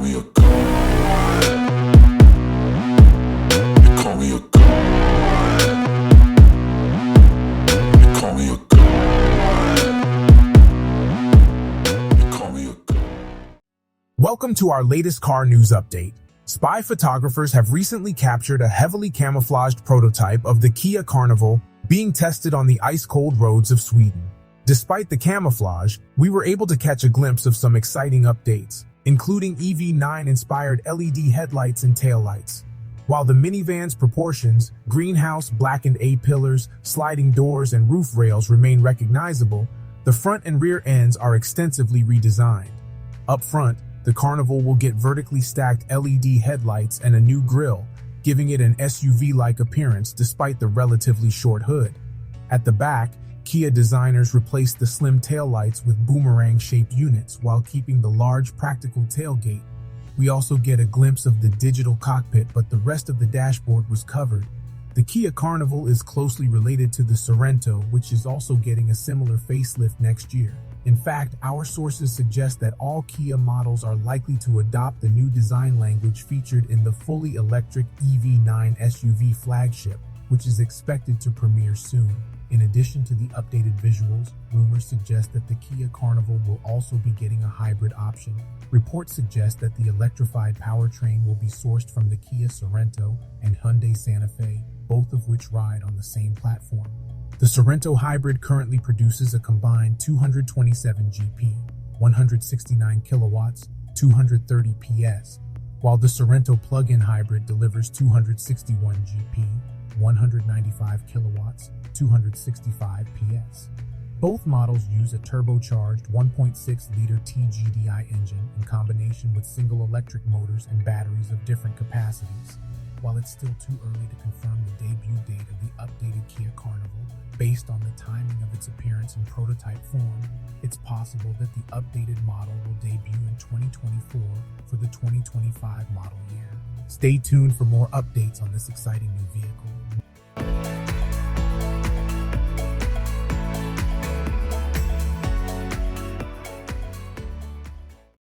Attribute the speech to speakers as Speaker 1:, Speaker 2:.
Speaker 1: me a god. They call me a god. They call me a god. They call me a god.
Speaker 2: Welcome to our latest car news update. Spy photographers have recently captured a heavily camouflaged prototype of the Kia Carnival being tested on the ice-cold roads of Sweden. Despite the camouflage, we were able to catch a glimpse of some exciting updates, including EV9-inspired LED headlights and taillights. While the minivan's proportions, greenhouse, blackened A-pillars, sliding doors, and roof rails remain recognizable, the front and rear ends are extensively redesigned. Up front, the Carnival will get vertically stacked LED headlights and a new grille, giving it an SUV-like appearance despite the relatively short hood. At the back, Kia designers replaced the slim taillights with boomerang-shaped units while keeping the large practical tailgate. We also get a glimpse of the digital cockpit, but the rest of the dashboard was covered. The Kia Carnival is closely related to the Sorento, which is also getting a similar facelift next year. In fact, our sources suggest that all Kia models are likely to adopt the new design language featured in the fully electric EV9 SUV flagship, which is expected to premiere soon. In addition to the updated visuals, rumors suggest that the Kia Carnival will also be getting a hybrid option. Reports suggest that the electrified powertrain will be sourced from the Kia Sorento and Hyundai Santa Fe, both of which ride on the same platform. The Sorento Hybrid currently produces a combined 227 GP, 169 kilowatts, 230 PS, while the Sorento Plug-in Hybrid delivers 261 GP, 195 kilowatts, 265 PS. Both models use a turbocharged 1.6-liter TGDI engine in combination with single electric motors and batteries of different capacities. While it's still too early to confirm the debut date of the updated Kia Carnival, based on the timing of its appearance in prototype form, it's possible that the updated model will debut in 2024 for the 2025 model year. Stay tuned for more updates on this exciting new vehicle.